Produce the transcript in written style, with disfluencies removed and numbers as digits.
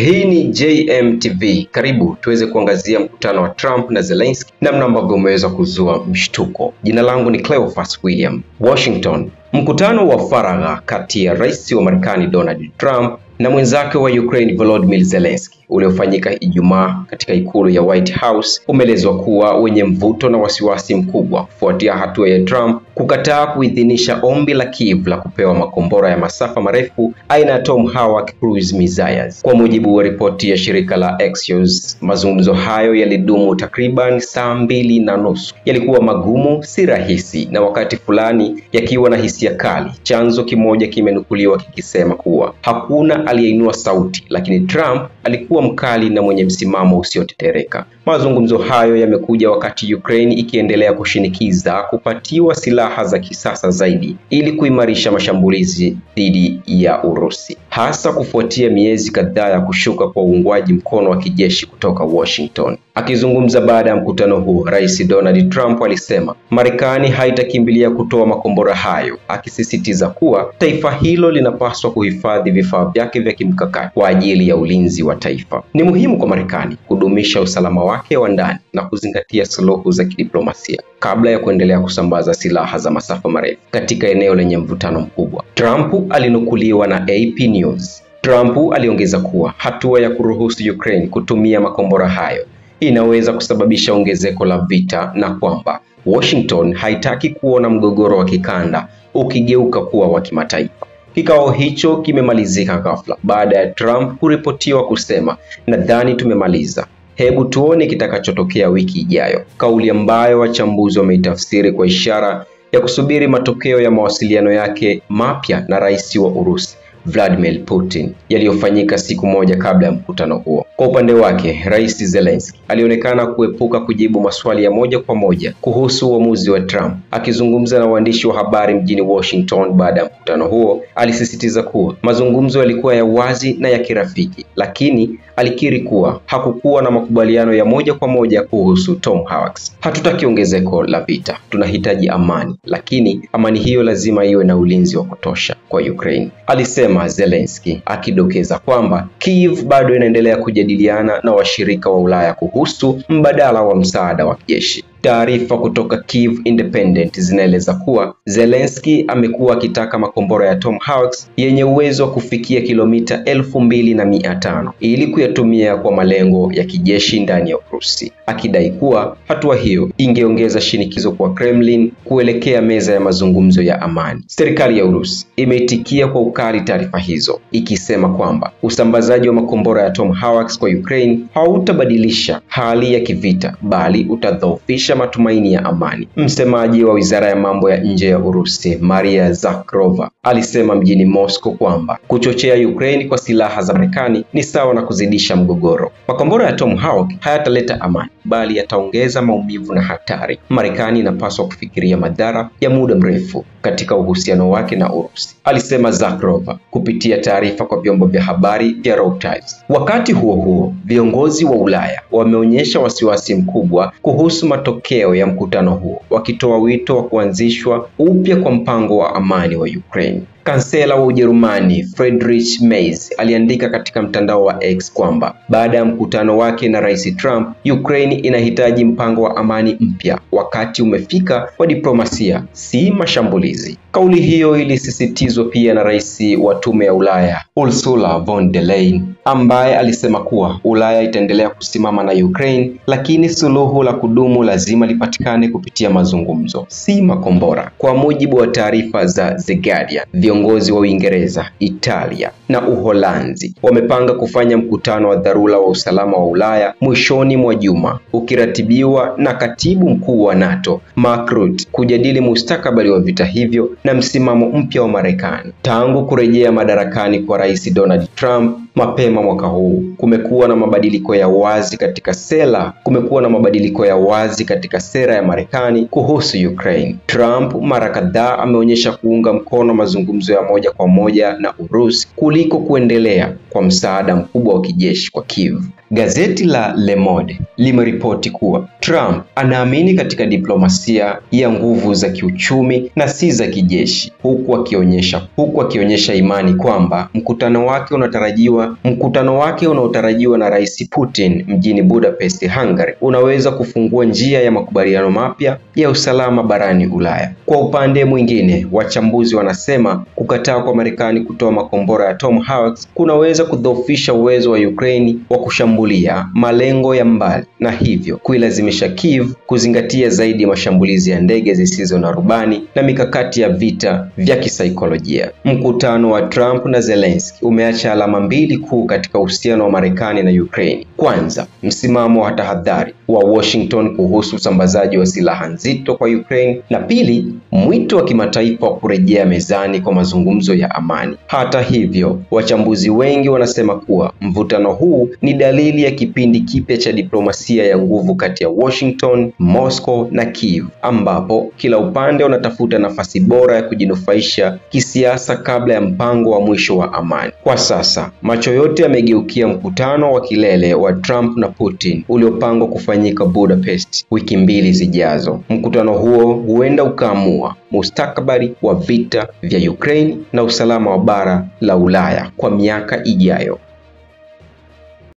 Hii ni JMTV. Karibu tuweze kuangazia mkutano wa Trump na Zelensky, namna ambavyo umeweza kuzua mshtuko. Jina langu ni Cleophas William. Washington. Mkutano wa faragha kati ya Rais wa Marekani Donald Trump na mwenzake wa Ukraine Volodymyr Zelensky uliofanyika Ijumaa katika ikulu ya White House umeelezwa kuwa wenye mvuto na wasiwasi mkubwa kufuatia hatua ya Trump kukataa kuidhinisha ombi la Kiev la kupewa makombora ya masafa marefu aina ya Tomahawk cruise missiles. Kwa mujibu wa ripoti ya shirika la Axios, mazungumzo hayo yalidumu takriban saa 2.5. Yalikuwa magumu, si rahisi, na wakati fulani yakiwa na hisia kali. Chanzo kimoja kimenukuliwa kikisema kuwa hakuna aliyeinua sauti, lakini Trump alikuwa mkali na mwenye msimamo usiotetereka. Mazungumzo hayo yamekuja wakati Ukraine ikiendelea kushinikiza kupatiwa silaha za kisasa zaidi ili kuimarisha mashambulizi dhidi ya Urusi, hasa kufuatia miezi kadhaa ya kushuka kwa uungwaji mkono wa kijeshi kutoka Washington. Akizungumza baada ya mkutano huo, Rais Donald Trump alisema Marekani haitakimbilia kutoa makombora hayo, akisisitiza kuwa taifa hilo linapaswa kuhifadhi vifaa vyake vya kimkakati kwa ajili ya ulinzi wa taifa. Ni muhimu kwa Marekani kudumisha usalama wake wa ndani na kuzingatia suluhu za kidiplomasia kabla ya kuendelea kusambaza silaha za masafa marefu katika eneo lenye mvutano mkubwa, Trump alinukuliwa na AP News. Trump aliongeza kuwa hatua ya kuruhusu Ukraine kutumia makombora hayo inaweza kusababisha ongezeko la vita na kwamba Washington haitaki kuona mgogoro wa kikanda ukigeuka kuwa wa kimataifa. Kikao hicho kimemalizika ghafla baada ya Trump kuripotiwa kusema, "Nadhani tumemaliza. Hebu tuone kitakachotokea wiki ijayo." Kauli ambayo wachambuzi wameitafsiri kwa ishara ya kusubiri matokeo ya mawasiliano yake mapya na rais wa Urusi Vladimir Putin yaliyofanyika siku moja kabla ya mkutano huo. Kwa upande wake, Rais Zelensky alionekana kuepuka kujibu maswali ya moja kwa moja kuhusu uamuzi wa Trump. Akizungumza na waandishi wa habari mjini Washington baada ya mkutano huo, alisisitiza kuwa mazungumzo yalikuwa ya wazi na ya kirafiki, lakini alikiri kuwa hakukuwa na makubaliano ya moja kwa moja kuhusu Tomahawks. "Hatutaki ongezeko la vita, tunahitaji amani, lakini amani hiyo lazima iwe na ulinzi wa kutosha kwa Ukraine," alisema Zelensky, akidokeza kwamba Kiev bado inaendelea kujadiliana na washirika wa Ulaya kuhusu mbadala wa msaada wa kijeshi. Taarifa kutoka Kiev Independent zinaeleza kuwa Zelensky amekuwa akitaka makombora ya Tomahawks yenye uwezo wa kufikia kilomita 2500 ili kuyatumia kwa malengo ya kijeshi ndani ya Urusi, akidai kuwa hatua hiyo ingeongeza shinikizo kwa Kremlin kuelekea meza ya mazungumzo ya amani. Serikali ya Urusi imeitikia kwa ukali taarifa hizo, ikisema kwamba usambazaji wa makombora ya Tomahawks kwa Ukraine hautabadilisha hali ya kivita bali utadhoofisha matumaini ya amani. Msemaji wa Wizara ya Mambo ya Nje ya Urusi, Maria Zakharova, alisema mjini Moscow kwamba kuchochea Ukraine kwa silaha za Marekani ni sawa na kuzidisha mgogoro. Makombora ya Tomahawk hayataleta amani bali yataongeza maumivu na hatari. Marekani inapaswa kufikiria madhara ya muda mrefu katika uhusiano wake na Urusi, alisema Zakharova kupitia taarifa kwa vyombo vya habari vya Reuters. Wakati huo huo, viongozi wa Ulaya wameonyesha wasiwasi mkubwa kuhusu matokeo ya mkutano huo, wakitoa wito wa kuanzishwa upya kwa mpango wa amani wa Ukraine. Kansela wa Ujerumani Friedrich Merz aliandika katika mtandao wa X kwamba baada ya mkutano wake na Rais Trump, Ukraine inahitaji mpango wa amani mpya. Wakati umefika wa diplomasia, si mashambulizi. Kauli hiyo ilisisitizwa pia na Rais wa Tume ya Ulaya Ursula von der Leyen, ambaye alisema kuwa Ulaya itaendelea kusimama na Ukraine, lakini suluhu la kudumu lazima lipatikane kupitia mazungumzo, si makombora. Kwa mujibu wa taarifa za The Guardian, viongozi wa Uingereza, Italia na Uholanzi wamepanga kufanya mkutano wa dharura wa usalama wa Ulaya mwishoni mwa juma, ukiratibiwa na Katibu Mkuu wa NATO Mark Rutte, kujadili mustakabali wa vita hivyo na msimamo mpya wa Marekani. Tangu kurejea madarakani kwa Rais Donald Trump mapema mwaka huu, kumekuwa na mabadiliko ya wazi katika sera ya Marekani kuhusu Ukraine. Trump mara kadhaa ameonyesha kuunga mkono mazungumzo ya moja kwa moja na Urusi kuliko kuendelea kwa msaada mkubwa wa kijeshi kwa Kiev. Gazeti la Le Monde limeripoti kuwa Trump anaamini katika diplomasia ya nguvu za kiuchumi na si za kijeshi, huku akionyesha imani kwamba mkutano wake unaotarajiwa na Rais Putin mjini Budapest, Hungary, unaweza kufungua njia ya makubaliano mapya ya usalama barani Ulaya. Kwa upande mwingine, wachambuzi wanasema kukataa kwa Marekani kutoa makombora ya Tomahawks kunaweza kudhoofisha uwezo wa Ukraine wa kushambulia malengo ya mbali na hivyo kuilazimisha Kiev kuzingatia zaidi mashambulizi ya ndege zisizo na rubani na mikakati ya vita vya kisaikolojia. Mkutano wa Trump na Zelensky umeacha alama mbili kuu katika uhusiano wa Marekani na Ukraine. Kwanza, msimamo wa tahadhari wa Washington kuhusu usambazaji wa silaha nzito kwa Ukraine, na pili, mwito wa kimataifa wa kurejea mezani kwa mazungumzo ya amani. Hata hivyo, wachambuzi wengi wanasema kuwa mvutano huu ni dalili ya kipindi kipya cha diplomasia ya nguvu kati ya Washington, Moscow na Kiev, ambapo kila upande unatafuta nafasi bora ya kujinufaisha kisiasa kabla ya mpango wa mwisho wa amani. Kwa sasa, macho yote yamegeukia mkutano wa kilele wa Trump na Putin uliopangwa kufanyika Budapest wiki 2 zijazo. Mkutano huo huenda ukaamua mustakabali wa vita vya Ukraine na usalama wa bara la Ulaya kwa miaka ijayo.